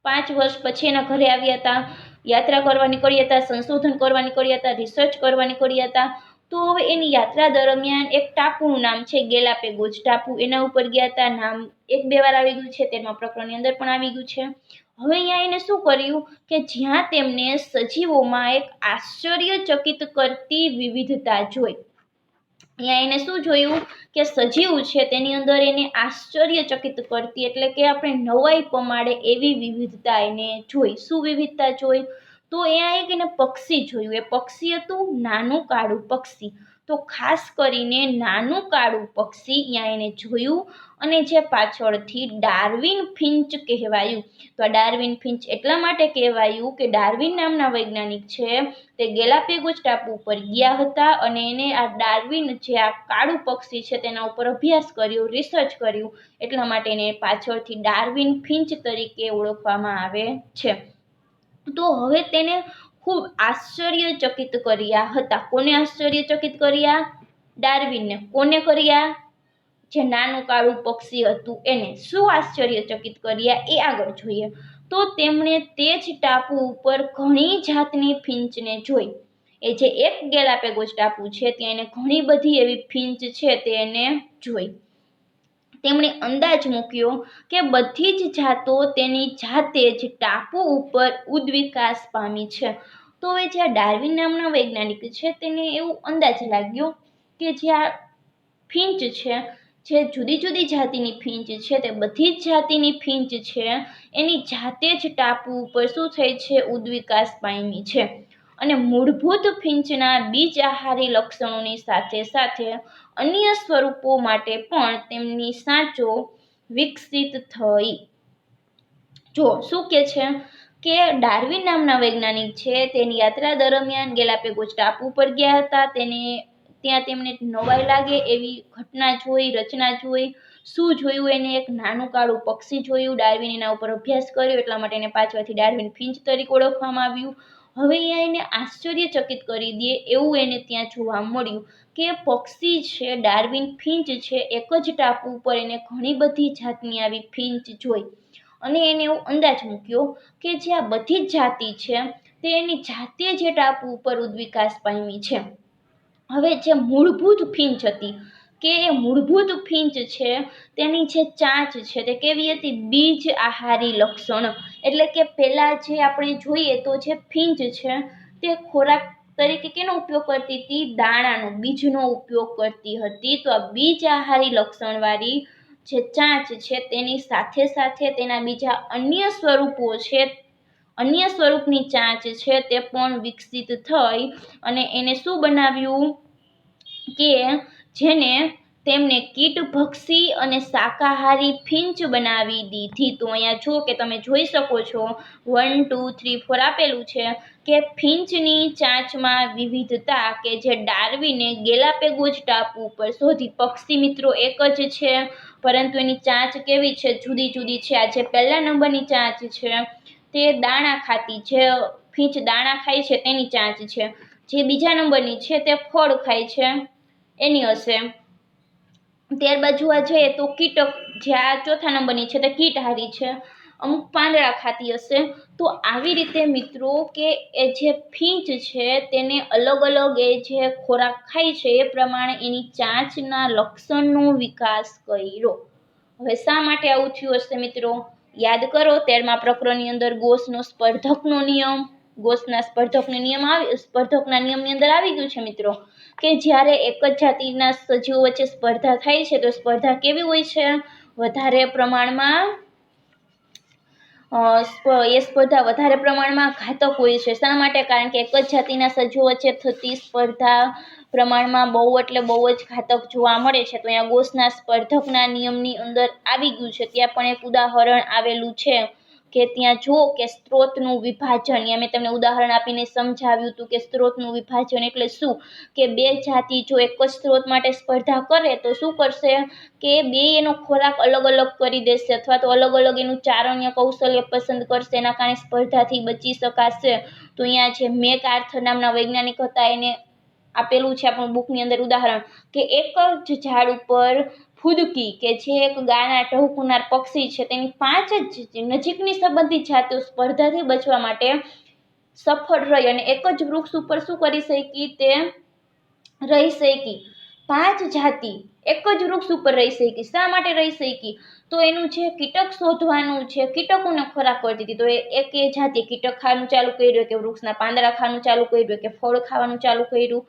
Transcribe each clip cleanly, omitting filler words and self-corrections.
5 વર્ષ પછી એના ઘરે આવ્યા હતા, યાત્રા કરવા નીકળ્યા હતા, સંશોધન કરવા નીકળ્યા હતા, રિસર્ચ કરવા નીકળ્યા હતા. તો હવે એની યાત્રા દરમિયાન એક ટાપુનું નામ છે ગેલાપેગોસ ટાપુ, એના ઉપર ગયા હતા. નામ 1-2 વાર આવી ગયું છે, 13મા પ્રકરણની અંદર પણ આવી ગયું છે. હવે અહીંયા એને શું કર્યું કે જ્યાં તેમને સજીવોમાં એક આશ્ચર્યચકિત કરતી વિવિધતા જોઈ. અહીંયા એને શું જોયું કે સજીવ છે તેની અંદર એને આશ્ચર્યચકિત કરતી એટલે કે આપણે નવાઈ પમાડે એવી વિવિધતા એને જોઈ. શું વિવિધતા જોઈ? તો અહીંયા એક એને પક્ષી જોયું. એ પક્ષી હતું નાનું કાળું પક્ષી. તો ખાસ કરીને નાનું કાળું પક્ષી અહીંયા એને જોયું, અને જે પાછળથી ડાર્વિન ફિન્ચ કહેવાયું. તો આ ડાર્વિન ફિન્ચ એટલા માટે કહેવાયું કે ડાર્વિન નામના વૈજ્ઞાનિક છે તે ગેલાપેગોસ ટાપુ ઉપર ગયા હતા, અને એને આ ડાર્વિન જે આ કાળું પક્ષી છે તેના ઉપર અભ્યાસ કર્યો, રિસર્ચ કર્યું, એટલા માટે એને પાછળથી ડાર્વિન ફિન્ચ તરીકે ઓળખવામાં આવે છે. તો હવે તેને ખૂબ આશ્ચર્યચકિત કર્યા હતા. કોને આશ્ચર્યચકિત કર્યા? ડાર્વિનને. કોને કર્યા? જે નાનું કાળું પક્ષી હતું એને. શું આશ્ચર્યચકિત કર્યા એ આગળ જોઈએ. તો તેમણે તે જ ટાપુ ઉપર ઘણી જાતની ફિંચને જોઈ. એ જે એક ગેલાપેગોસ ટાપુ છે ત્યાં એને ઘણી બધી એવી ફિંચ છે તેને જોઈ. તેમણે અંદાજ મૂક્યો કે બધી જ જાતો તેની જાતે જ ટાપુ ઉપર ઉદ્વિકાસ પામી છે. તો હવે જે ડાર્વિન નામના વૈજ્ઞાનિક છે તેને એવું અંદાજ લાગ્યો કે જે આ ફિંચ છે, જે જુદી જુદી જાતિની ફિંચ છે, તે બધી જ જાતિની ફિંચ છે એની જાતે જ ટાપુ ઉપર શું થઈ છે? ઉદ્વિકાસ પામી છે. અને મૂળભૂત ફિંચના બીજ આહારી લક્ષણોની સાથે સાથે અન્ય સ્વરૂપો માટે પણ તેમની સાંચો વિકસિત થઈ. જો શું કે છે કે ડાર્વિન નામના વૈજ્ઞાનિક છે તેની યાત્રા દરમિયાન ગેલાપેગોસ ટાપુ પર ગયા હતા. ત્યાં તેમને નવાઈ લાગે એવી ઘટના જોઈ, રચના જોઈ. શું જોયું? એને એક નાનું કાળું પક્ષી જોયું. ડાર્વિન એના ઉપર અભ્યાસ કર્યો, એટલા માટે એને પાછળથી ડાર્વિન ફિન્ચ તરીકે ઓળખવામાં આવ્યું. હવે અહીંયા એને આશ્ચર્યચકિત કરી દે એવું એને ત્યાં જોવા મળ્યું કે પક્ષી છે ડાર્વિન ફિન્ચ છે, એક જ ટાપુ ઉપર એને ઘણી બધી જાતની આવી ફિન્ચ જોઈ, અને એને એવો અંદાજ મૂક્યો કે જે આ બધી જ જાતિ છે તે એની જાતે જે ટાપુ ઉપર ઉદ્વિકાસ પામી છે. હવે જે મૂળભૂત ફિંચ હતી કે એ મૂળભૂત ફિંચ છે તેની જે ચાંચ છે તે કેવી હતી? બીજ આહારી લક્ષણ. એટલે કે પહેલાં જે આપણે જોઈએ તો જે ફિંચ છે તે ખોરાક તરીકે કેનો ઉપયોગ કરતી હતી? દાણાનો, બીજનો ઉપયોગ કરતી હતી. તો આ બીજ આહારી લક્ષણવાળી જે ચાંચ છે તેની સાથે સાથે તેના બીજા અન્ય સ્વરૂપો છે, અન્ય સ્વરૂપની ચાંચ છે તે પણ વિકસિત થઈ, અને એને શું બનાવ્યું કે જેને તેમને કીટભક્ષી અને શાકાહારી ફિંચ બનાવી દીધી. તો અહીંયા જો કે તમે જોઈ શકો છો 1 2 3 4 આપેલું છે કે ફિંચની ચાંચમાં વિવિધતા કે જે ડાર્વિને ગેલાપેગોસ ટાપુ ઉપર શોધી. પક્ષી મિત્રો એક જ છે પરંતુ એની ચાંચ કેવી છે? જુદી જુદી છે. આ જે પહેલા નંબરની ચાંચ છે તે દાણા ખાતી, જે ફિંચ દાણા ખાય છે તેની ચાંચ છે. જે બીજા નંબરની છે તે ફળ ખાય છે એની હશે. ત્યારબાદ જોવા જઈએ તો કીટક, જે આ ચોથા નંબરની છે તે કીટહારી છે, અમુક પાંદડા ખાતી હશે. તો આવી રીતે મિત્રો કે એ જે ફિંચ છે તેને અલગ અલગ એ જે ખોરાક ખાય છે એ પ્રમાણે એની ચાંચના લક્ષણનો વિકાસ કર્યો. હવે શા માટે આવું થયું હશે મિત્રો? યાદ કરો 13મા પ્રકરણની અંદર ગોસનો સ્પર્ધકનો નિયમ, ગોસના સ્પર્ધકના નિયમની અંદર આવી ગયું છે મિત્રો કે જ્યારે એક જ જાતિના સજીવો વચ્ચે સ્પર્ધા થાય છે તો સ્પર્ધા કેવી હોય છે? વધારે પ્રમાણમાં સ્પર્ધા વધારે પ્રમાણમાં ઘાતક હોય છે. શા માટે? કારણ કે એક જ જાતિના સજીવો વચ્ચે થતી સ્પર્ધા પ્રમાણમાં બહુ એટલે બહુ જ ઘાતક જોવા મળે છે. તો અહીંયા ગોસના સ્પર્ધકના નિયમની અંદર આવી ગયું છે. ત્યાં પણ એક ઉદાહરણ આવેલું છે કે ત્યાં જુઓ કે સ્ત્રોતનું વિભાજન. અહીંયા મેં તમને ઉદાહરણ આપીને સમજાવ્યું હતું કે સ્ત્રોતનું વિભાજન એટલે શું? કે બે જાતિ જો એક જ સ્ત્રોત માટે સ્પર્ધા કરે તો શું કરશે કે બે એનો ખોરાક અલગ અલગ કરી દેશે, અથવા તો અલગ અલગ એનું ચારણ્ય કૌશલ્ય પસંદ કરશે, એના કારણે સ્પર્ધાથી બચી શકાશે. તો અહીંયા જે મેક આર્થર નામના વૈજ્ઞાનિક હતા એને આપેલું છે આપણું બુકની અંદર ઉદાહરણ કે એક જ ઝાડ ઉપર ફૂદકી કે જે એક ગાના ટહુકનાર પક્ષી છે, તેની 5 જ નજીકની સંબંધિત જાતિઓ સ્પર્ધાથી બચવા માટે સફળ રહી અને એક જ વૃક્ષ ઉપર શું કરી શકી, તે રહી શકી. 5 જાતિ એક જ વૃક્ષ ઉપર રહી શકી. શા માટે રહી શકી? તો એનું જે કીટક શોધવાનું છે, કીટકોને ખોરાક કરતી હતી, તો એક જાતિએ કીટક ખાવાનું ચાલુ કર્યું, કે વૃક્ષના પાંદડા ખાવાનું ચાલુ કર્યું, કે ફળ ખાવાનું ચાલુ કર્યું,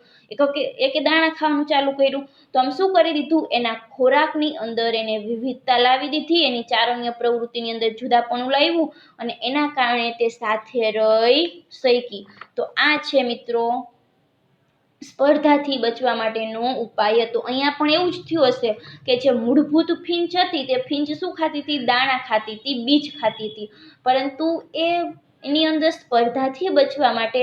એક દાણા ખાવાનું ચાલુ કર્યું. તો આમ શું કરી દીધું, એના ખોરાકની અંદર એને વિવિધતા લાવી દીધી, એની ચારણ્ય પ્રવૃત્તિની અંદર જુદાપણું લાવ્યું અને એના કારણે તે સાથે રહી શકી. તો આ છે મિત્રો સ્પર્ધાથી બચવા માટેનો ઉપાય હતો. અહીંયા પણ એવું જ થયું હશે કે જે મૂળભૂત ફીંચ હતી, તે ફીંચ શું ખાતી હતી? દાણા ખાતી હતી, બીજ ખાતી હતી. પરંતુ એની અંદર સ્પર્ધાથી બચવા માટે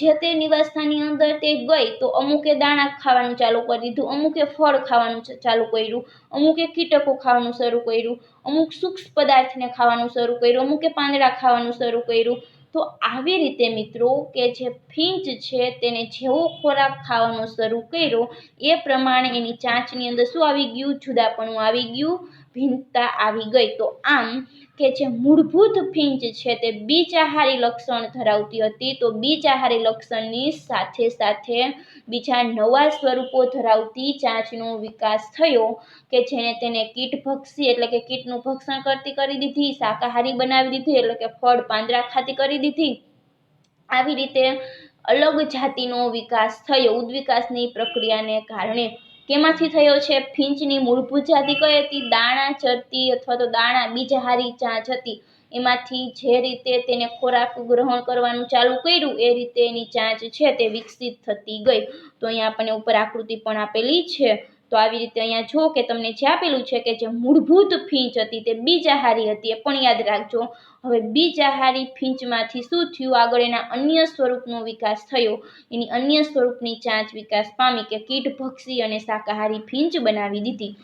જે તે નિવાસસ્થાનની અંદર તે ગઈ તો અમુકે દાણા ખાવાનું ચાલુ કરી દીધું, અમુકે ફળ ખાવાનું ચાલુ કર્યું, અમુકે કીટકો ખાવાનું શરૂ કર્યું, અમુક સૂક્ષ્મ પદાર્થને ખાવાનું શરૂ કર્યું, અમુકે પાંદડા ખાવાનું શરૂ કર્યું. તો આવી રીતે મિત્રો કે જે ફીંચ છે તેને જેવો ખોરાક ખાવાનો શરૂ કર્યો એ પ્રમાણે એની ચાંચની અંદર શું આવી ગયું? જુદાપણું આવી ગયું, ભિન્નતા આવી ગઈ. તો આમ કે જે મૂળભૂત ફીંચ છે તે બીજઆહારી લક્ષણ ધરાવતી હતી, તો બીજઆહારી લક્ષણની સાથે સાથે બીજા નવા સ્વરૂપો ધરાવતી ચાંચનો વિકાસ થયો કે જેને તેને કીટભક્ષી એટલે કે કીટનું ભક્ષણ કરતી કરી દીધી, શાકાહારી બનાવી દીધી એટલે કે ફળ પાંદડા ખાતી કરી દીધી. આવી રીતે અલગ જાતિનો વિકાસ થયો ઉદ્વિકાસની પ્રક્રિયાને કારણે. કેમાંથી થયો છે? ફીંચની મૂળભૂત જાતિ કઈ હતી? દાણા ચરતી અથવા તો દાણા બીજહારી ચાંચ હતી. એમાંથી જે રીતે તેને ખોરાક ગ્રહણ કરવાનું ચાલુ કર્યું એ રીતે એની ચાંચ છે તે વિકસિત થતી ગઈ. તો અહીંયા આપણને ઉપર આકૃતિ પણ આપેલી છે. તો આવી રીતે અહીંયા જો કે તમને જે આપેલું છે કે જે મૂળભૂત ફીંચ હતી તે બીજઆહારી હતી, એ પણ યાદ રાખજો. હવે બીજઆહારી ફીંચમાંથી શું થયું? આગળ એના અન્ય સ્વરૂપનો વિકાસ થયો. એની અન્ય સ્વરૂપની ચાંચ વિકાસ પામી કે કીટભક્ષી અને શાકાહારી ફીંચ બનાવી દીધી.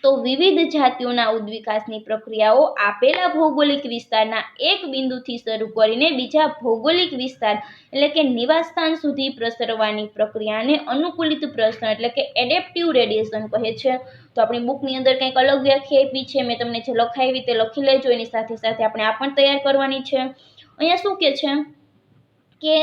તો વિવિધ જાતિઓના ઉદ્વિકાસની પ્રક્રિયાઓ આપેલા ભૌગોલિક વિસ્તારના એક બિંદુથી શરૂ કરીને બીજા ભૌગોલિક વિસ્તાર એટલે કે નિવાસસ્થાન સુધી પ્રસરવાની પ્રક્રિયાને અનુકૂલિત પ્રસરણ એટલે કે એડેપ્ટિવ રેડિયેશન કહે છે. તો આપણી બુકની અંદર કંઈક અલગ વ્યાખ્યા આપી છે, મેં તમને જે લખાવી તે લખી લેજો. એની સાથે સાથે આપણે આ પણ તૈયાર કરવાની છે. અહીંયા શું કહે છે કે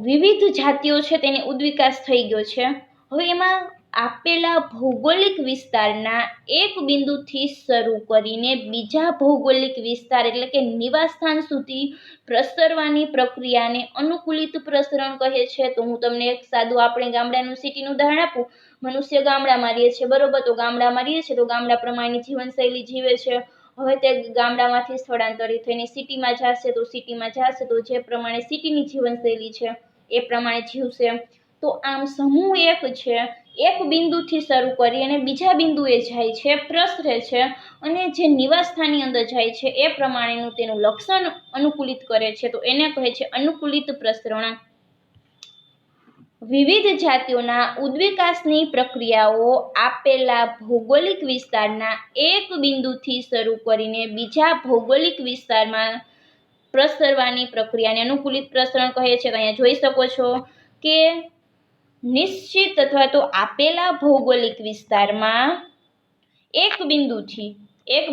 વિવિધ જાતિઓ છે તેને ઉદ્વિકાસ થઈ ગયો છે. હવે એમાં આપેલા ભૌગોલિક વિસ્તારના એક બિંદુથી શરૂ કરીને બીજા ભૌગોલિક વિસ્તાર એટલે કે નિવાસસ્થાન સુધી પ્રસરવાની પ્રક્રિયાને અનુકૂલિત પ્રસરણ કહે છે. તો હું તમને એક સાદું આપણે ગામડાનું સિટીનું ઉદાહરણ આપું. મનુષ્ય ગામડામાં રહે છે, બરોબર? તો ગામડામાં રહે છે તો ગામડા પ્રમાણેની જીવનશૈલી જીવે છે. હવે તે ગામડામાંથી સ્થળાંતરિત થઈને સિટીમાં જશે તો સિટીમાં જશે તો જે પ્રમાણે સિટીની જીવનશૈલી છે એ પ્રમાણે જીવશે. તો આમ સમૂહ એક છે, એક બિંદુથી શરૂ કરી અને બીજા બિંદુએ જાય છે, પ્રસરે છે અને જે નિવાસસ્થાનની અંદર જાય છે એ પ્રમાણેનું તેનું લક્ષણ અનુકૂલિત કરે છે. તો એને કહે છે અનુકૂલિત પ્રસરણ. વિવિધ જાતિઓના ઉદ્વિકાસની પ્રક્રિયાઓ આપેલા ભૌગોલિક વિસ્તારના એક બિંદુથી શરૂ કરીને બીજા ભૌગોલિક વિસ્તારમાં પ્રસરવાની પ્રક્રિયાને અનુકૂલિત પ્રસરણ કહે છે. તો અહીંયા જોઈ શકો છો કે નિશ્ચિત અથવા તો આપેલા ભૌગોલિક વિસ્તારમાં એક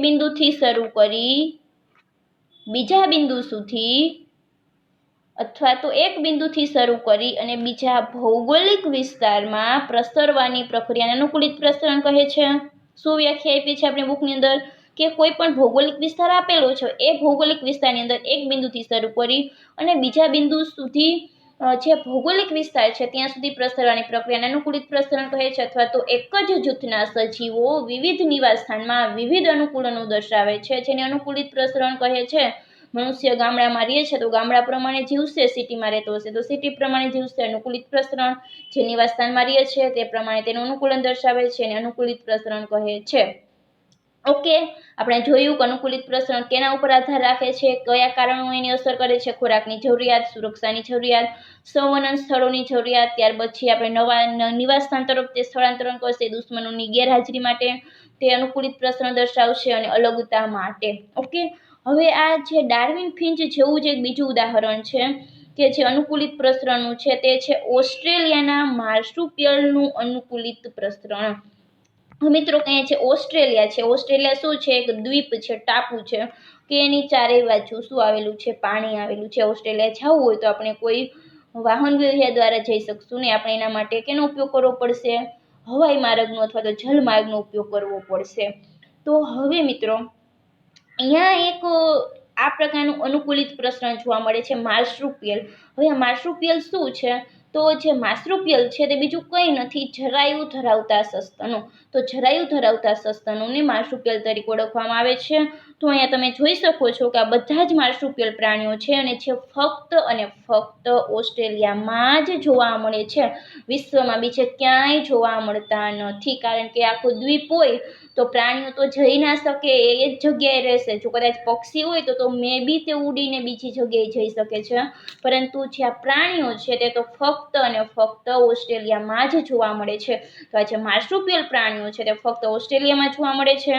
બિંદુથી શરૂ કરી બીજા બિંદુ સુધી અથવા તો એક બિંદુથી શરૂ કરી અને બીજા ભૌગોલિક વિસ્તારમાં પ્રસરવાની પ્રક્રિયાને અનુકૂલિત પ્રસરણ કહે છે. શું વ્યાખ્યા આપી છે આપણી બુકની અંદર કે કોઈ પણ ભૌગોલિક વિસ્તાર આપેલો છે, એ ભૌગોલિક વિસ્તારની અંદર એક બિંદુથી શરૂ કરી અને બીજા બિંદુ સુધી જે ભૌગોલિક વિસ્તાર છે ત્યાં સુધી પ્રસરવાની પ્રક્રિયાને અનુકૂલિત પ્રસરણ કહે છે. અથવા તો એક જ જૂથના સજીવો વિવિધ નિવાસસ્થાનમાં વિવિધ અનુકૂલનો દર્શાવે છે જેને અનુકૂલિત પ્રસરણ કહે છે. મનુષ્ય ગામડામાં રહે છે તો ગામડા પ્રમાણે જીવશે, સિટીમાં રહેતો હશે તો સિટી પ્રમાણે જીવશે, અનુકૂલિત પ્રસરણ. જે નિવાસસ્થાનમાં રહે છે તે પ્રમાણે તેનું અનુકૂલન દર્શાવે છે અને અનુકૂલિત પ્રસરણ કહે છે. ઓકે, આપણે જોયું કે અનુકૂલિત પ્રસરણ કેના ઉપર આધાર રાખે છે, કયા કારણો એની અસર કરે છે? ખોરાકની જરૂરિયાત, સુરક્ષાની જરૂરિયાત, સંવહન સ્થળોની જરૂરિયાત, ત્યાર પછી આપણે નવા નિવાસસ્થાન તરફ તે સ્થળાંતરણ કરશે, દુશ્મનોની ગેરહાજરી માટે તે અનુકૂલિત પ્રસરણ દર્શાવશે અને અલગતા માટે. ઓકે, હવે આ જે ડાર્વિન ફિંચ જેવું જ એક બીજું ઉદાહરણ છે કે જે અનુકૂલિત પ્રસરણનું છે તે છે ઓસ્ટ્રેલિયાના માર્સુપિયલનું અનુકૂલિત પ્રસરણ. હવે મિત્રો કહે છે ઓસ્ટ્રેલિયા છે. ઓસ્ટ્રેલિયા શું છે? એક દ્વીપ છે, ટાપુ છે કે એની ચારેય બાજુ શું આવેલું છે? પાણી આવેલું છે. ઓસ્ટ્રેલિયા જવું હોય તો આપણે કોઈ વાહન વ્યવહાર દ્વારા જઈ શકશું નહીં. આપણે એના માટે કેનો ઉપયોગ કરવો પડશે? હવાઈ માર્ગનો અથવા તો જલમાર્ગનો ઉપયોગ કરવો પડશે. તો હવે મિત્રો અહીંયા એક આ પ્રકારનું અનુકૂલિત પ્રસરણ જોવા મળે છે, માર્સુપિયલ. હવે આ માર્સુપિયલ શું છે? તો જે માર્સુપિયલ છે તે બીજું કંઈ નથી, જરાયુ ધરાવતા સસ્તનો. તો જરાયુ ધરાવતા સસ્તનોને માર્સુપિયલ તરીકે ઓળખવામાં આવે છે. તો અહીંયા તમે જોઈ શકો છો કે આ બધા જ માર્સુપિયલ પ્રાણીઓ છે અને જે ફક્ત અને ફક્ત ઓસ્ટ્રેલિયામાં જ જોવા મળે છે. વિશ્વમાં બીજે ક્યાંય જોવા મળતા નથી, કારણ કે આખો દ્વીપ હોય તો પ્રાણીઓ તો જઈ ના શકે, એ જ જગ્યાએ રહેશે. જો કદાચ પક્ષી હોય તો મે બી તે ઉડીને બીજી જગ્યાએ જઈ શકે છે, પરંતુ જે આ પ્રાણીઓ છે તે તો ફક્ત અને ફક્ત ઓસ્ટ્રેલિયામાં જ જોવા મળે છે. તો આ જે માર્સુપિયલ પ્રાણીઓ છે તે ફક્ત ઓસ્ટ્રેલિયામાં જોવા મળે છે.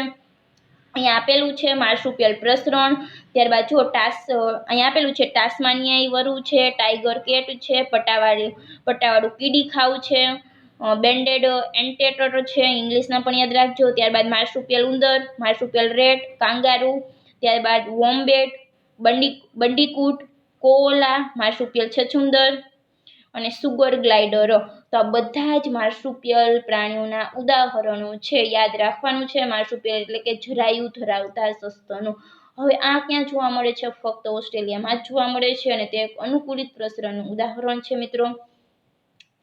અહીંયા આપેલું છે માર્સુપિયલ પ્રસરણ. ત્યારબાદ જો અહીંયા આપેલું છે ટાસ્માનિયાઈ વરુ છે, ટાઈગર કેટ છે, પટ્ટાવાળું કીડી ખાવ છે, બેન્ડેડ એન્ટેટર છે, ઇંગ્લિશના પણ યાદ રાખજો. ત્યારબાદ માર્સુપિયલ ઉંદર, માર્સુપિયલ રેટ, કાંગારૂ, ત્યારબાદ વોમ્બેટ, બંડીકૂટ, કોઓલા, માર્સુપિયલ છછુંદર અને સુગર ગ્લાઇડર. તો આ બધા જ માર્સુપિયલ પ્રાણીઓના ઉદાહરણો છે. યાદ રાખવાનું છે, માર્સુપિયલ એટલે કે જરાયુ ધરાવતા સસ્તનો. હવે આ ક્યાં જોવા મળે છે? ફક્ત ઓસ્ટ્રેલિયામાં જ જોવા મળે છે અને તે એક અનુકૂલિત પ્રસરણનું ઉદાહરણ છે મિત્રો.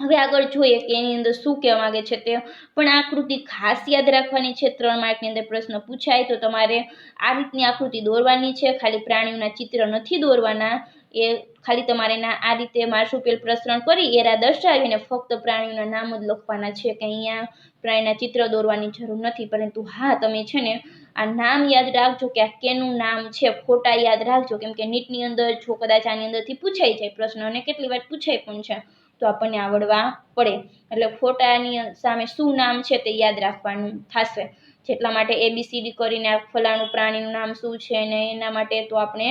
હવે આગળ જોઈએ કે એની અંદર શું કહેવા માંગે છે તે પણ આકૃતિ ખાસ યાદ રાખવાની છે. 3 માર્કની અંદર પ્રશ્ન પૂછાય તો તમારે આ રીતની આકૃતિ દોરવાની છે. ખાલી પ્રાણીઓના ચિત્ર નથી દોરવાના, એ ખાલી તમારે આ રીતે માર્સુપિયલ પ્રસરણ કરી એરા દર્શાવીને ફક્ત પ્રાણીઓના નામ જ લખવાના છે, કે અહીંયા પ્રાણીના ચિત્ર દોરવાની જરૂર નથી. પરંતુ હા, તમે છે ને આ નામ યાદ રાખજો કે આ કેનું નામ છે. ફોટા યાદ રાખજો, કેમ કે નીટની અંદર જો કદાચ આની અંદરથી પૂછાઈ જાય પ્રશ્ન, અને કેટલી વાર પૂછાય પણ છે, તો આપણને આવડવા પડે. એટલે ફોટાની સામે શું નામ છે તે યાદ રાખવાનું થશે. જેટલા માટે ABCD કરીને આ ફલાણું પ્રાણીનું નામ શું છે ને એના માટે તો આપણે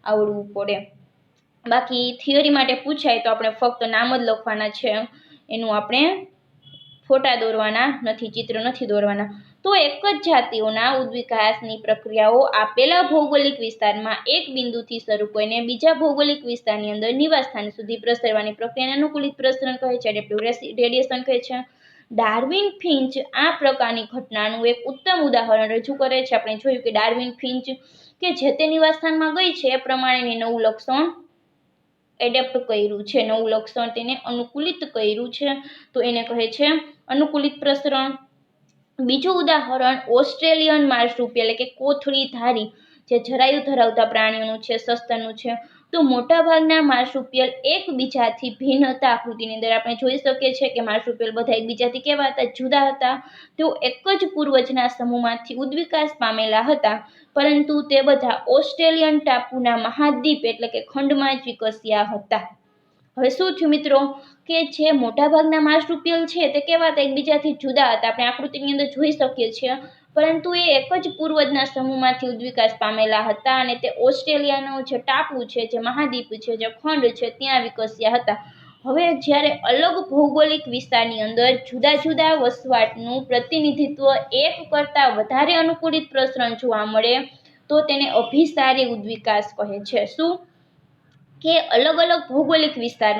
આવડવું પડે. બાકી થિયરી માટે પૂછાય તો આપણે ફક્ત નામ જ લખવાના છે, એનું આપણે ફોટા દોરવાના નથી, ચિત્ર નથી દોરવાના. તો એક જ જાતિઓના ઉદ્વિકાસની પ્રક્રિયાઓ આપેલા ભૌગોલિક વિસ્તારમાં એક બિંદુથી શરૂ કરીને બીજા ભૌગોલિક વિસ્તારની અંદર નિવાસસ્થાન સુધી પ્રસરવાની પ્રક્રિયાને અનુકૂલિત પ્રસરણ કહે છે, એડેપ્ટિવ રેડિયેશન કહે છે. ડાર્વિન ફિન્ચ આ પ્રકારની ઘટનાનું એક ઉત્તમ ઉદાહરણ રજૂ કરે છે. આપણે જોયું કે ડાર્વિન ફિન્ચ કે જે તે નિવાસસ્થાનમાં ગઈ છે એ પ્રમાણેની નવું લક્ષણ એડેપ્ટ કર્યું છે, નવું લક્ષણ તેને અનુકૂલિત કર્યું છે, તો એને કહે છે અનુકૂલિત પ્રસરણ. બીજું ઉદાહરણ ઓસ્ટ્રેલિયન માર્સુપિયલ એટલે કે કોથળીધારી જે જરાયુ ધરાવતા પ્રાણીઓનું છે, સસ્તનનું છે. તો મોટાભાગના માર્સુપિયલ એકબીજાથી ભિન્ન હતા. આકૃતિની અંદર આપણે જોઈ શકીએ છીએ કે માર્સુપિયલ બધા એકબીજાથી કેવા હતા? જુદા હતા. તેઓ એક જ પૂર્વજના સમૂહમાંથી ઉદ્વિકાસ પામેલા હતા, પરંતુ તે બધા ઓસ્ટ્રેલિયન ટાપુના મહાદ્વીપ એટલે કે ખંડમાં જ વિકસ્યા હતા. હવે શું થયું મિત્રો કે જે મોટાભાગના માર્સુપિયલ છે તે કેવા હતા? એકબીજાથી જુદા હતા. આપણે આકૃતિની અંદર જોઈ શકીએ છીએ, પરંતુ એ એક જ પૂર્વજના સમૂહમાંથી ઉદ્વિકાસ પામેલા હતા અને તે ઓસ્ટ્રેલિયાનો જે ટાપુ છે, જે મહાદ્વીપ છે, જે ખંડ છે, ત્યાં વિકસ્યા હતા. હવે જ્યારે અલગ ભૌગોલિક વિસ્તારની અંદર જુદા જુદા વસવાટનું પ્રતિનિધિત્વ એક કરતાં વધારે અનુકૂલિત પ્રસરણ જોવા મળે તો તેને અભિસારી ઉદ્વિકાસ કહે છે. શું? કે અલગ અલગ ભૌગોલિક વિસ્તાર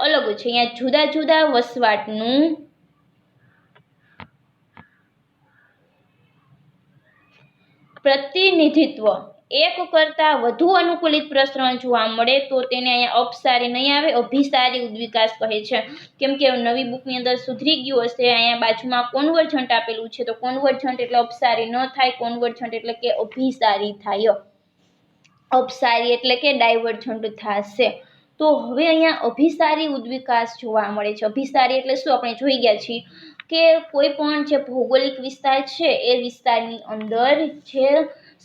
અલગ છે, અહીંયા જુદા જુદા વસવાટનું પ્રતિનિધિત્વ એક કરતાં વધુ અનુકૂલિત પ્રસરણ જોવા મળે તો તેને અહીંયા અપસારી નહીં આવે, અભિસારી ઉદ્વિકાસ કહે છે. કેમ કે નવી બુકની અંદર સુધરી ગયું હશે. અહીંયા બાજુમાં કોન્વર્જન્ટ આપેલું છે, તો કોન્વર્જન્ટ એટલે અપસારી ન થાય, કોન્વર્જન્ટ એટલે કે અભિસારી થાય, અપસારી એટલે કે ડાયવર્જન્ટ થશે. તો હવે અહીંયા અભિસારી ઉદ્વિકાસ જોવા મળે છે. અભિસારી એટલે શું? આપણે જોઈ ગયા છીએ કે કોઈ પણ જે ભૌગોલિક વિસ્તાર છે એ વિસ્તારની અંદર જે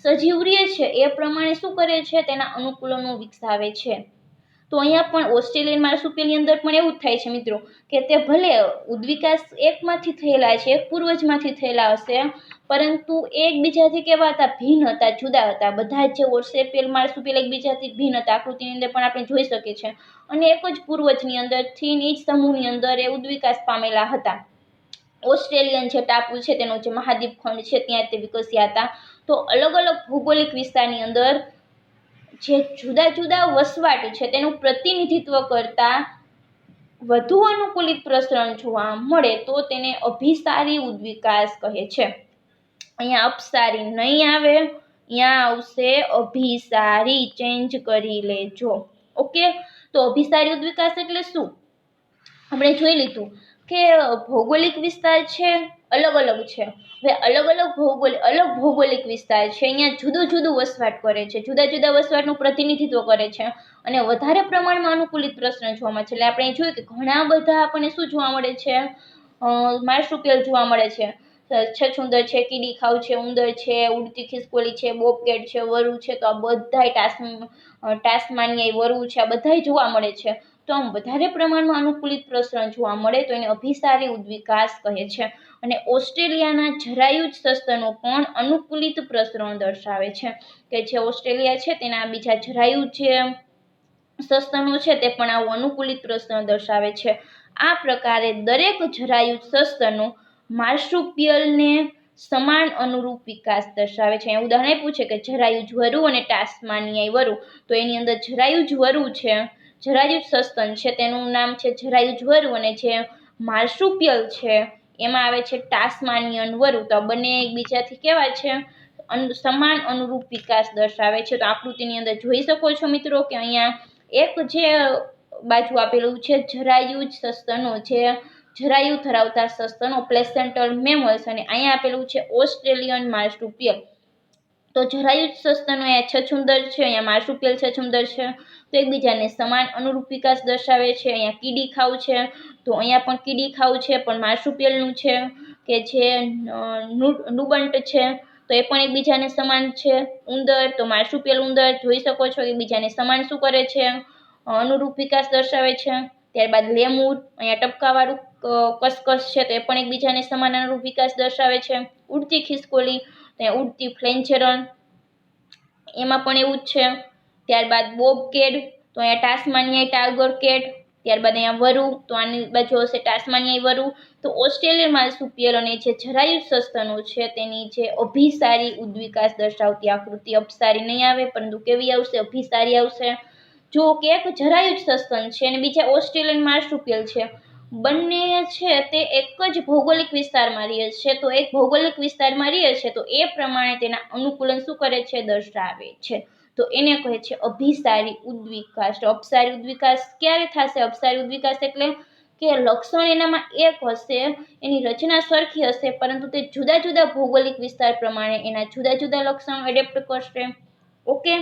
સજીવ રહે છે એ પ્રમાણે શું કરે છે? તેના અનુકૂલનો વિકસાવે છે. તો અહીંયા પણ ઓસ્ટ્રેલિયન માર્સુપિયલની અંદર પણ એવું જ થાય છે મિત્રો, કે તે ભલે ઉદ્વિકાસ એકમાંથી થયેલા છે, એક પૂર્વજમાંથી થયેલા હશે, પરંતુ એકબીજાથી કેવા હતા? ભિન્ન હતા, જુદા હતા. બધા જે ઓસ્ટ્રેલિયન માર્સુપિયલ એકબીજાથી ભિન્ન હતા. આકૃતિની અંદર પણ આપણે જોઈ શકીએ છીએ, અને એક જ પૂર્વજની અંદરથી એ જ સમૂહની અંદર એ ઉદ્વિકાસ પામેલા હતા. ઓસ્ટ્રેલિયન જે ટાપુ છે તેનો જે મહાદ્વીપ ખંડ છે ત્યાં તે વિકસ્યા હતા. તો અલગ અલગ ભૌગોલિક વિસ્તારની અંદર જે જુદા જુદા વસવાટ છે તેનું પ્રતિનિધિત્વ કરતા વધુ અનુકૂલિત પ્રસરણ જોવા મળે તો તેને અભિસારી ઉદ્વિકાસ કહે છે. અહીંયા અપસારી નહીં આવે, અહીંયા આવશે અભિસારી. ચેન્જ કરી લેજો. ઓકે, તો અભિસારી ઉદ્વિકાસ એટલે શું આપણે જોઈ લીધું કે ભૌગોલિક વિસ્તાર છે અલગ અલગ છે. હવે અલગ ભૌગોલિક વિસ્તાર છે, અહીંયા જુદું જુદું વસવાટ કરે છે, જુદા જુદા વસવાટનું પ્રતિનિધિત્વ કરે છે અને વધારે પ્રમાણમાં અનુકૂલિત પ્રસરણ જોવા મળે છે. એટલે આપણે જોયું કે ઘણા બધા આપણને શું જોવા મળે છે, માર્સુપિયલ જોવા મળે છે, છછુંદર છે, કીડી ખાવ છે, ઉંદર છે, ઉડતી ખિસકોલી છે, બોબકેટ છે, વરુ છે. તો આ બધાય ટાસ્માનિયા વરુ છે, આ બધાય જોવા મળે છે. તો આમ વધારે પ્રમાણમાં અનુકૂલિત પ્રસરણ જોવા મળે તો એને અભિસારી ઉદ્વિકાસ કહે છે. અને ઓસ્ટ્રેલિયાના જરાયુજ સસ્તનો પણ અનુકૂલિત પ્રસરણ દર્શાવે છે, કે જે ઓસ્ટ્રેલિયા છે તેના બીજા જરાયુજ જે સસ્તનો છે તે પણ આવું અનુકૂલિત પ્રસરણ દર્શાવે છે. આ પ્રકારે દરેક જરાયુજ સસ્તનો માર્સુપિયલને સમાન અનુરૂપ વિકાસ દર્શાવે છે. અહીં ઉદાહરણ આપ્યું છે કે જરાયુજ વરુ અને ટાસ્માનિયાઈ વરુ. તો એની અંદર જરાયુજ વરુ છે, જરાયુજ સસ્તન છે તેનું નામ છે જરાયુજ વરુ, અને જે માર્સુપિયલ છે એમાં આવે છે ટાસ્માનિયન વરુ. તો બંને એકબીજાથી કેવા છે, સમાન અનુરૂપ વિકાસ દર્શાવે છે. તો આકૃતિની અંદર જોઈ શકો છો મિત્રો કે અહીંયા એક જે બાજુ આપેલું છે જરાયુજ સસ્તનો, જે જરાયુ ધરાવતા સસ્તનો પ્લેસેન્ટલ મેમલ્સ, અને અહીંયા આપેલું છે ઓસ્ટ્રેલિયન માર્સુપિયલ. તો જરાયુજ સસ્તનો અહીંયા છછુંદર છે, અહીંયા માર્સુપિયલ છછુંદર છે. તો એકબીજાને સમાન અનુરૂપ વિકાસ દર્શાવે છે. અહીંયા કીડી ખાવ છે, તો અહીંયા પણ કીડી ખાવ છે પણ માર્સુપિયલનું છે, કે જે નુબન્ટ છે તો એ પણ એકબીજાને સમાન છે. ઉંદર, તો માર્સુપિયલ ઉંદર જોઈ શકો છો એકબીજાને સમાન શું કરે છે, અનુરૂપ વિકાસ દર્શાવે છે. ત્યારબાદ લેમુર, અહીંયા ટપકાવાળું કસકસ છે તો એ પણ એકબીજાને સમાન અનુરૂપ વિકાસ દર્શાવે છે. ઉડતી ખિસકોલી, તો અહીંયા ઉડતી ફ્લેન્ચરન, એમાં પણ એવું જ છે. ત્યારબાદ બોબકેડ, તો અહીંયા ટાસ્માનિયાઈ ટાઈગર કેટ. ત્યારબાદ અહીંયા વરુ, તો આની બાજુ હશે ટાસ્માનિયાઈ વરુ. તો ઓસ્ટ્રેલિયન માર્સુપિયલ અને જે જરાયુજ સસ્તનો છે તેની જે અભિસારી ઉદ્વિકાસ દર્શાવતી આકૃતિ, અપસારી નહીં આવે પરંતુ કેવી આવશે, અભિસારી આવશે. જો કે એક જરાયુજ સસ્તન છે અને બીજા ઓસ્ટ્રેલિયન માર્સુપિયલ છે, બંને છે તે એક જ ભૌગોલિક વિસ્તારમાં રહે છે. તો એક ભૌગોલિક વિસ્તારમાં રહે છે તો એ પ્રમાણે તેના અનુકૂલન શું કરે છે, દર્શાવે છે. તો એને કહે છે અભિસારી ઉદ્વિકાસ. તો અપસારી ઉદ્વિકાસ ક્યારે થશે? અપસારી ઉદ્વિકાસ એટલે કે લક્ષણ એનામાં એક હશે, એની રચના સરખી હશે પરંતુ તે જુદા જુદા ભૌગોલિક વિસ્તાર પ્રમાણે એના જુદા જુદા લક્ષણો એડેપ્ટ કરશે. ઓકે,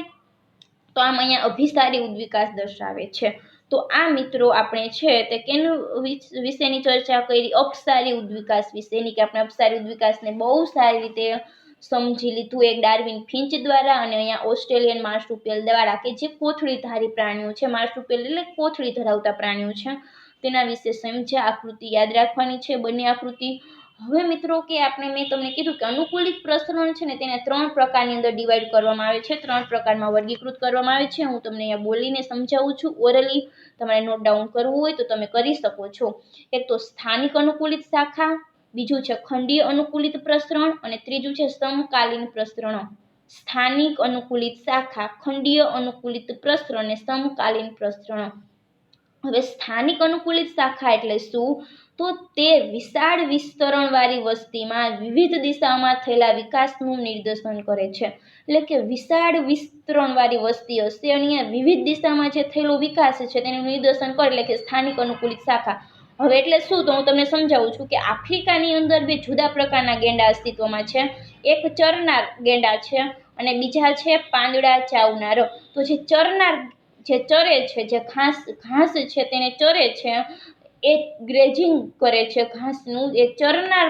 તો આમ અહીંયા અભિસારી ઉદ્વિકાસ દર્શાવે છે. તો આ મિત્રો આપણે છે તે કેનું વિશેની ચર્ચા કરી, અપસારી ઉદ્વિકાસ વિશેની, કે આપણે અપસારી ઉદ્વિકાસને બહુ સારી રીતે સમજી લીધું એક ડાર્વિન ફિન્ચ દ્વારા અને અહીંયા ઓસ્ટ્રેલિયન માર્સુપિયલ દ્વારા, કે જે કોથળીધારી પ્રાણીઓ છે. માર્સુપિયલ એટલે કોથળી ધરાવતા પ્રાણીઓ છે, તેના વિશે સમજ્યા. આકૃતિ યાદ રાખવાની છે, બંને આકૃતિ. હવે મિત્રો કે મેં તમને કીધું કે અનુકૂલિત પ્રસરણ છે ને તેને 3 પ્રકારની અંદર ડિવાઈડ કરવામાં આવે છે, 3 પ્રકારમાં વર્ગીકૃત કરવામાં આવે છે. હું તમને અહીંયા બોલીને સમજાવું છું ઓરલી, તમારે નોટ ડાઉન કરવું હોય તો તમે કરી શકો છો. એક તો સ્થાનિક અનુકૂલિત શાખા, બીજું છે ખંડીય અનુકૂલિત પ્રસરણ અને ત્રીજું છે સમકાલીન પ્રસરણો. સ્થાનિક અનુકૂલિત શાખા, ખંડીય અનુકૂલિત પ્રસરણ અને સમકાલીન પ્રસરણો. હવે સ્થાનિક અનુકૂલિત શાખા એટલે શું? તો તે વિશાળ વિસ્તરણવાળી વસ્તીમાં વિવિધ દિશાઓમાં થયેલા વિકાસનું નિર્દેશન કરે છે. એટલે કે વિશાળ વિસ્તરણવાળી વસ્તી હશે અને અહીંયા વિવિધ દિશામાં જે થયેલો વિકાસ છે તેનું નિર્દેશન કરે, એટલે કે સ્થાનિક અનુકૂલિત શાખા. હવે એટલે શું? તો હું તમને સમજાવું છું કે આફ્રિકાની અંદર 2 જુદા પ્રકારના ગેંડા અસ્તિત્વમાં છે. એક ચરનાર ગેંડા છે અને બીજા છે પાંદડા ચાવનાર. તો જે ચરનાર, જે ચરે છે, જે ઘાસ છે તેને ચરે છે, એ ગ્રેજિંગ કરે છે ઘાસનું, એ ચરનાર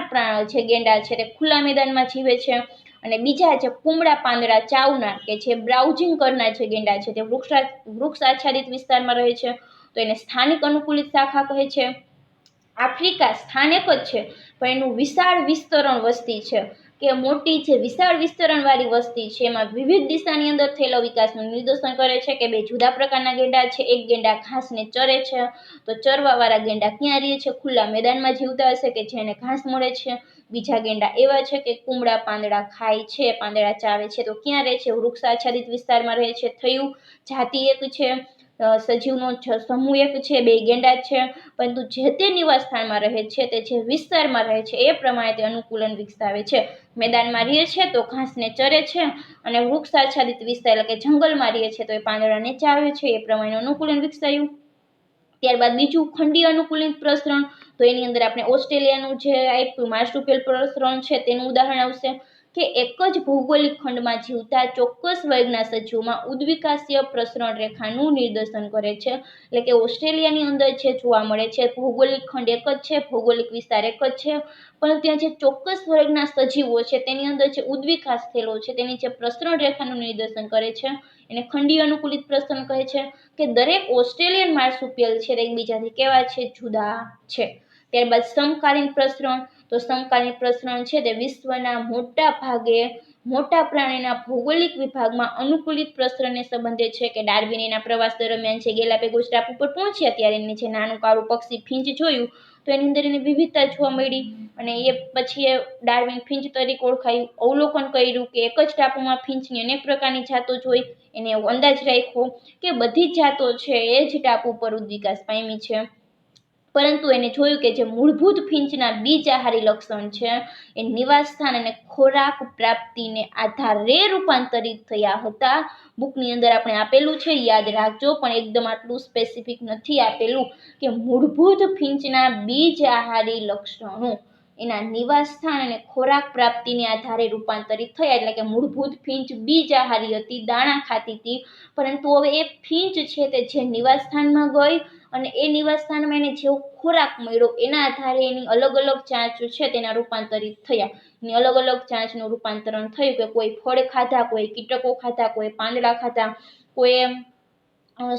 છે ગેંડા છે તે ખુલ્લા મેદાનમાં જીવે છે. અને બીજા જે કુમળા પાંદડા ચાવનાર, કે જે બ્રાઉઝિંગ કરનાર જે ગેંડા છે તે વૃક્ષ આચ્છાદિત વિસ્તારમાં રહે છે. તો એને સ્થાનિક અનુકૂલિત શાખા કહે છે. આફ્રિકા સ્થાન એક જ છે પણ એનું વિશાળ વિસ્તરણ વસ્તી છે. કે મોટી જે વિશાળ વિસ્તરણવાળી વસ્તી છે એમાં વિવિધ દિશાની અંદર થયેલો વિકાસનું નિદર્શન કરે છે કે બે જુદા પ્રકારના ગેંડા છે. એક ગેંડા ઘાસને ચરે છે, તો ચરવાવાળા ગેંડા ક્યાં રહે છે? ખુલ્લા મેદાનમાં જીવતા હશે કે જેને ઘાસ મળે છે. બીજા ગેંડા એવા છે કે કુમળા પાંદડા ખાય છે, પાંદડા ચાવે છે, તો ક્યાં રહે છે? વૃક્ષાચ્છાદિત વિસ્તારમાં રહે છે. થયું. જાતિ એક છે, સજીવનો સમૂહ એક છે, બે ગેંડા છે, પરંતુ જે તે નિવાસ સ્થાનમાં રહે છે તે જે વિસ્તારમાં રહે છે એ પ્રમાણે તે અનુકૂલન વિકસાવે છે. મેદાનમાં રહે છે તો ઘાસને ચરે છે, અને વૃક્ષાચ્છાદિત વિસ્તાર એટલે કે જંગલમાં રહે છે તો એ પાંદડાને ચાવે છે. એ પ્રમાણે અનુકૂલન વિકસાયું. ત્યારબાદ બીજું ખંડીય અનુકૂલિત પ્રસરણ, તો એની અંદર આપણે ઓસ્ટ્રેલિયાનું જે આપ્યું માર્સુપિયલ પ્રસરણ છે તેનું ઉદાહરણ આવશે કે એક જ ભૌગોલિક ખંડમાં જીવતા ચોક્કસ વર્ગના સજીવોમાં ઉદ્વિકાસીય પ્રસરણ રેખાનું નિદર્શન કરે છે. એટલે કે ઓસ્ટ્રેલિયાની અંદર જે જોવા મળે છે ભૌગોલિક ખંડ એક જ છે, ભૌગોલિક વિસ્તાર એક જ છે, પણ ત્યાં જે ચોક્કસ વર્ગના સજીવો છે તેની અંદર જે ઉદ્વિકાસ થયેલો છે તેની જે પ્રસરણ રેખાનું નિદર્શન કરે છે એને ખંડીય અનુકૂલિત પ્રસરણ કહે છે. કે દરેક ઓસ્ટ્રેલિયન માર્સુપિયલ છે તે એકબીજાથી કેવા છે? જુદા છે. ત્યારબાદ સમકાલીન પ્રસરણ, તો સમકાલીન પ્રસરણ છે તે વિશ્વના મોટા પ્રાણીના ભૌગોલિક વિભાગમાં અનુકૂલિત પ્રસરણને સંબંધિત છે. કે ડાર્વિન એના પ્રવાસ દરમિયાન જે ગેલાપેગોસ ટાપુ પર પહોંચ્યા ત્યારે એને જે નાનું કાળું પક્ષી ફીંચ જોયું તો એની અંદર એને વિવિધતા જોવા મળી, અને એ પછી એ ડાર્વિન ફીંચ તરીકે ઓળખાયું. અવલોકન કર્યું કે એક જ ટાપુમાં ફીંચની અનેક પ્રકારની જાતો જોઈ, એને એવો અંદાજ રાખ્યો કે બધી જ જાતો છે એ જ ટાપુ પર ઉદ્વિકાસ પામી છે. પરંતુ એને જોયું કે જે મૂળભૂત ફીંચના બીજઆહારી લક્ષણ છે એ નિવાસ સ્થાન અને ખોરાક પ્રાપ્તિને આધારે રૂપાંતરિત થયા હતા. બુકની અંદર આપણે આપેલું છે, યાદ રાખજો, પણ એકદમ આટલું સ્પેસિફિક નથી આપેલું કે મૂળભૂત ફીંચના બીજઆહારી લક્ષણો એના નિવાસ સ્થાન અને ખોરાક પ્રાપ્તિને આધારે રૂપાંતરિત થયા. એટલે કે મૂળભૂત ફીંચ બીજઆહારી હતી, દાણા ખાતી હતી, પરંતુ હવે એ ફીંચ છે તે જે નિવાસ સ્થાનમાં ગઈ અને એ નિવાસ સ્થાનમાં એને જેવો ખોરાક મળ્યો એના આધારે એની અલગ અલગ ચાંચ છે તેના રૂપાંતરિત થયા. એની અલગ અલગ ચાંચનું રૂપાંતરણ થયું કે કોઈ ફળ ખાધા, કોઈ કીટકો ખાધા, કોઈ પાંદડા ખાધા, કોઈ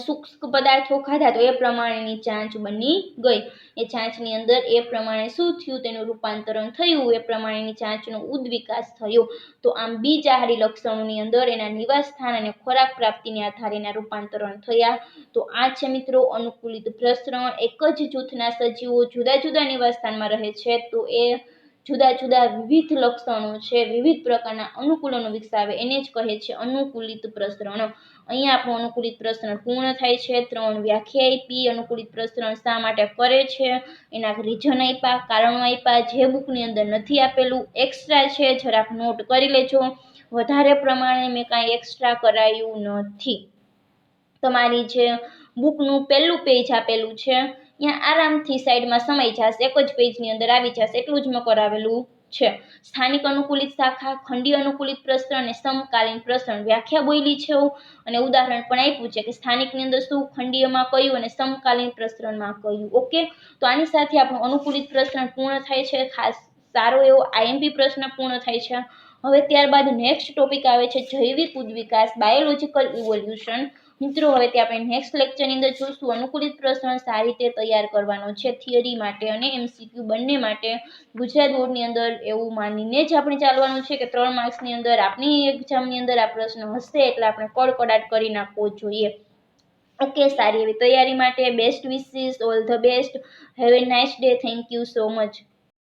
શુષ્ક પદાર્થો ખાધા, તો એ પ્રમાણેની ચાંચ બની ગઈ. એ ચાંચની અંદર એ પ્રમાણે શું થયું? તેનું રૂપાંતરણ થયું, એ પ્રમાણેની ચાંચનો ઉદ્વિકાસ થયો. તો આમ બીજઆહારી લક્ષણોની અંદર એના નિવાસ સ્થાન અને ખોરાક પ્રાપ્તિને આધારે એના રૂપાંતરણ થયા. તો આ છે મિત્રો અનુકૂલિત પ્રસરણ. એક જ જૂથના સજીવો જુદા જુદા નિવાસ સ્થાનમાં રહે છે તો એ જુદા જુદા વિવિધ લક્ષણો છે, વિવિધ પ્રકારના અનુકૂલનો વિકસાવે, એને જ કહે છે અનુકૂલિત પ્રસરણ. અહીંયા આપણું અનુકૂલિત પ્રસરણ પૂર્ણ થાય છે. 3 વ્યાખ્યા આપી, અનુકૂલિત પ્રસરણ શા માટે કરે છે, એના રીઝન આપ્યા, કારણો આપ્યા. જે બુકની અંદર નથી આપેલું એક્સ્ટ્રા છે, જરાક નોટ કરી લેજો. વધારે પ્રમાણે મેં કાંઈ એક્સ્ટ્રા કરાયું નથી. તમારી જે બુકનું પહેલું પેજ આપેલું છે ત્યાં આરામથી સાઈડમાં સમાઈ જશે, એક જ પેજની અંદર આવી જશે, એટલું જ મેં કરાવેલું છે. સ્થાનિક અનુકૂલિત શાખા, ખંડીય અનુકૂલિત પ્રસરણ અને સમકાલીન પ્રસરણ વ્યાખ્યા બોલી છે અને ઉદાહરણ પણ આપ્યું છે કે સ્થાનિકની અંદર શું, ખંડીયમાં કયું અને સમકાલીન પ્રસરણમાં કયું. ઓકે, તો આની સાથે આપણું અનુકૂલિત પ્રસરણ પૂર્ણ થાય છે. ખાસ સારો એવો આઈએમપી પ્રશ્ન પૂર્ણ થાય છે. હવે ત્યારબાદ નેક્સ્ટ ટોપિક આવે છે જૈવિક ઉદ્વિકાસ, બાયોલોજિકલ ઇવોલ્યુશન. મિત્રો હવે ત્યાં આપણે નેક્સ્ટ લેક્ચરની અંદર જોઈશું અનુકૂલિત પ્રસરણ સારી રીતે તૈયાર કરવાનો છે, થિયરી માટે અને એમસીક્યુ બંને માટે. ગુજરાત બોર્ડની અંદર એવું માનીને જ આપણે ચાલવાનું છે કે 3 માર્ક્સની અંદર આપણી એક્ઝામની અંદર આ પ્રશ્ન હશે એટલે આપણે કડકડાટ કરી નાખવો જોઈએ. ઓકે, સારી એવી તૈયારી માટે best wishes, all the best, have a nice day, thank you so much.